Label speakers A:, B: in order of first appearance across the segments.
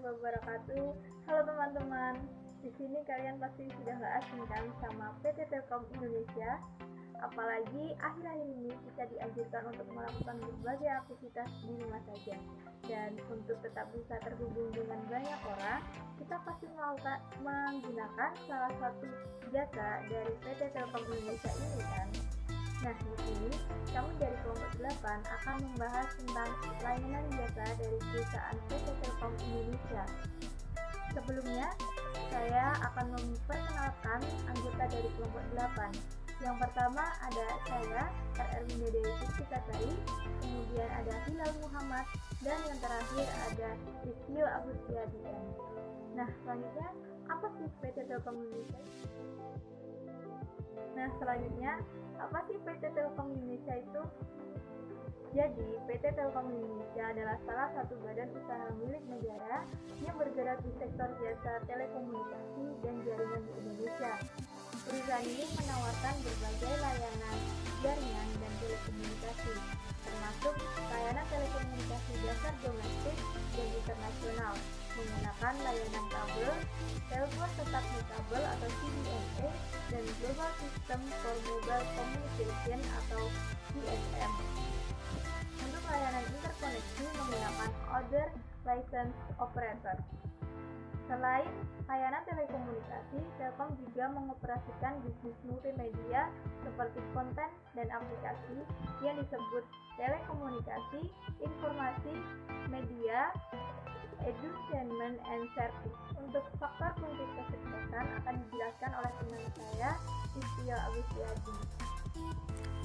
A: wabarakatuh. Halo teman-teman. Di sini kalian pasti sudah nggak asing kan sama PT Telkom Indonesia. Apalagi akhir-akhir ini kita dianjurkan untuk melakukan berbagai aktivitas di rumah saja. Dan untuk tetap bisa terhubung dengan banyak orang, kita pasti menggunakan salah satu jasa dari PT Telkom Indonesia ini kan. Nah, di sini kami dari kelompok 8 akan membahas tentang layanan jasa dari perusahaan PT Telkom Indonesia. Sebelumnya, saya akan memperkenalkan anggota dari kelompok 8. Yang pertama ada saya, RR Winda Pustikasari, kemudian ada Hilal Muhammad, dan yang terakhir ada Rizky Agustiadi. Nah, selanjutnya, apa sih PT Telkom Indonesia? Nah, selanjutnya, apa sih PT Telkom Indonesia itu? Jadi, PT Telkom Indonesia adalah salah satu badan usaha milik negara yang bergerak di sektor jasa telekomunikasi dan jaringan di Indonesia. Perusahaan ini menawarkan berbagai layanan jaringan dan telekomunikasi, termasuk layanan telekomunikasi dasar domestik dan internasional, menggunakan layanan kabel, telepon tetap di kabel atau CDMA, dan Global System for Mobile Communication atau GSM. Untuk layanan interkoneksi menggunakan Other Licensed Operator. Selain layanan telekomunikasi, Telkom juga mengoperasikan bisnis multimedia seperti konten dan aplikasi yang disebut telekomunikasi, informasi, media, edutainment, and service. Untuk faktor kunci kesuksesan akan dijelaskan oleh teman saya, Rizky Agustiadi.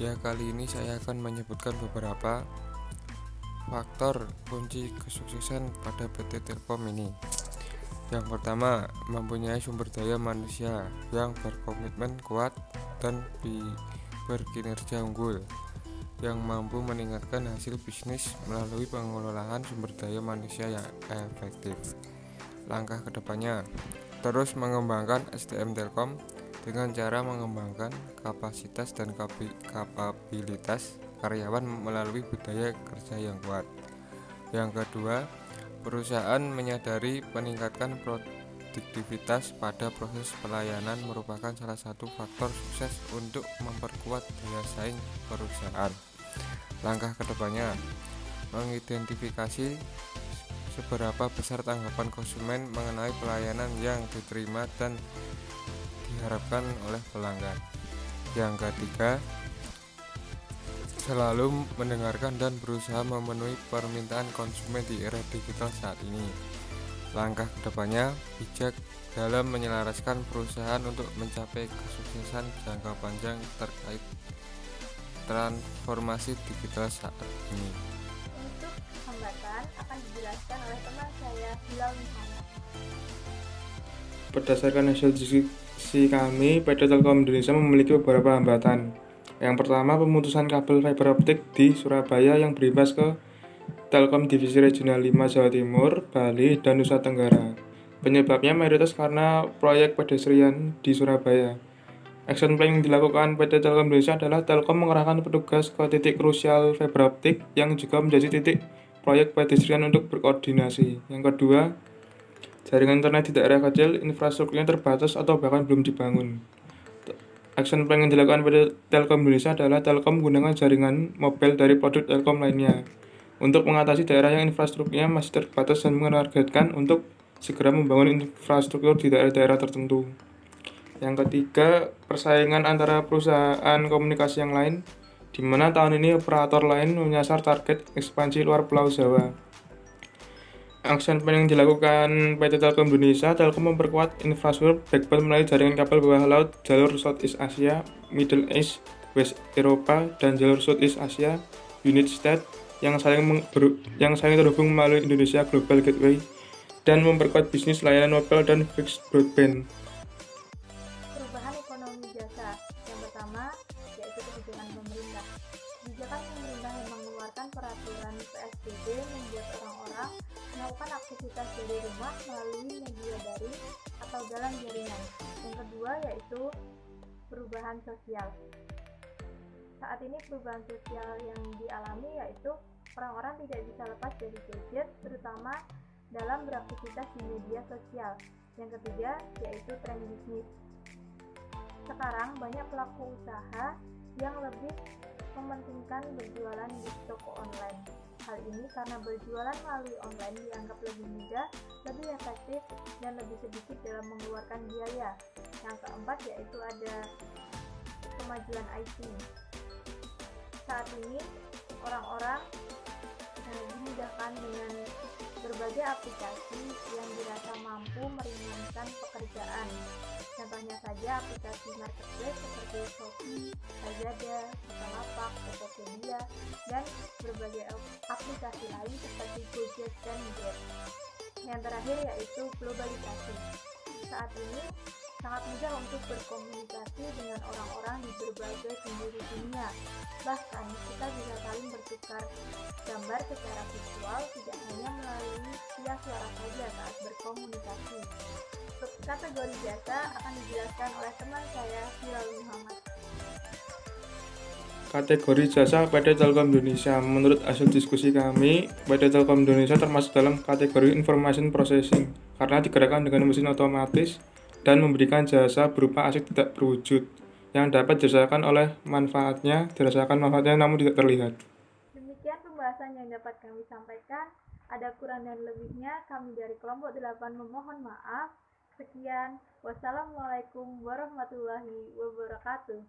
B: Ya, kali ini saya akan menyebutkan beberapa faktor kunci kesuksesan pada PT Telkom ini. Yang pertama, mempunyai sumber daya manusia yang berkomitmen kuat dan berkinerja unggul, yang mampu meningkatkan hasil bisnis melalui pengelolaan sumber daya manusia yang efektif. Langkah kedepannya, terus mengembangkan SDM Telkom dengan cara mengembangkan kapasitas dan kapabilitas karyawan melalui budaya kerja yang kuat. Yang kedua, perusahaan menyadari peningkatan produktivitas pada proses pelayanan merupakan salah satu faktor sukses untuk memperkuat daya saing perusahaan. Langkah kedepannya, mengidentifikasi seberapa besar tanggapan konsumen mengenai pelayanan yang diterima dan diharapkan oleh pelanggan. Yang ketiga, selalu mendengarkan dan berusaha memenuhi permintaan konsumen di era digital saat ini. Langkah kedepannya, bijak dalam menyelaraskan perusahaan untuk mencapai kesuksesan jangka panjang terkait transformasi digital saat ini.
A: Untuk hambatan akan dijelaskan oleh teman saya, Hilal Muhammad.
C: Berdasarkan hasil diskusi kami, PT Telkom Indonesia memiliki beberapa hambatan. Yang pertama, pemutusan kabel fiber optik di Surabaya yang berimbas ke Telkom Divisi Regional 5 Jawa Timur, Bali, dan Nusa Tenggara. Penyebabnya mayoritas karena proyek pedestrian di Surabaya. Action plan yang dilakukan PT Telkom Indonesia adalah Telkom mengerahkan petugas ke titik krusial fiber optik yang juga menjadi titik proyek pedestrian untuk berkoordinasi. Yang kedua, jaringan internet di daerah kecil, infrastrukturnya terbatas atau bahkan belum dibangun. Action plan yang dilakukan pada Telkom Indonesia adalah Telkom menggunakan jaringan mobile dari produk Telkom lainnya untuk mengatasi daerah yang infrastrukturnya masih terbatas dan menargetkan untuk segera membangun infrastruktur di daerah-daerah tertentu. Yang ketiga, persaingan antara perusahaan komunikasi yang lain, di mana tahun ini operator lain menyasar target ekspansi luar Pulau Jawa. Action plan yang dilakukan PT Telkom Indonesia, Telkom memperkuat infrastruktur backbone melalui jaringan kabel bawah laut jalur Southeast Asia, Middle East, West Eropa, dan jalur Southeast Asia, United States yang saling terhubung melalui Indonesia Global Gateway dan memperkuat bisnis layanan mobile dan fixed broadband.
A: Perubahan ekonomi jasa. Yang pertama, yaitu kebijakan pemerintah. Kebijakan pemerintah yang mengeluarkan peraturan PSBB membuat orang-orang melakukan aktivitas dari rumah melalui media daring atau dalam jaringan. Yang kedua yaitu perubahan sosial. Saat ini perubahan sosial yang dialami yaitu orang-orang tidak bisa lepas dari gadget, terutama dalam beraktivitas di media sosial. Yang ketiga yaitu tren bisnis. Sekarang banyak pelaku usaha yang lebih mementingkan berjualan di toko online. Hal ini karena berjualan melalui online dianggap lebih mudah, lebih efektif, dan lebih sedikit dalam mengeluarkan biaya. Yang keempat yaitu ada kemajuan IT. Saat ini orang-orang dimudahkan dengan berbagai aplikasi yang dirasa mampu meringankan pekerjaan. Contohnya saja aplikasi marketplace seperti Shopee, Lazada, Bukalapak, Tokopedia, dan berbagai aplikasi lain seperti Gojek dan Grab. Yang terakhir yaitu globalisasi. Saat ini sangat mudah untuk berkomunikasi dengan orang-orang di berbagai penjuru dunia. Bahkan kita bisa saling bertukar gambar secara visual, tidak hanya melalui via suara saja saat berkomunikasi. Untuk kategori jasa akan dijelaskan oleh teman saya, Hilal Muhammad.
C: Kategori jasa PT Telkom Indonesia. Menurut hasil diskusi kami, PT Telkom Indonesia termasuk dalam kategori information processing karena digerakkan dengan mesin otomatis dan memberikan jasa berupa aset tidak berwujud yang dapat dirasakan manfaatnya namun tidak terlihat.
A: Demikian pembahasan yang dapat kami sampaikan. Ada kurang dan lebihnya kami dari kelompok 8 memohon maaf. Sekian, wassalamualaikum warahmatullahi wabarakatuh.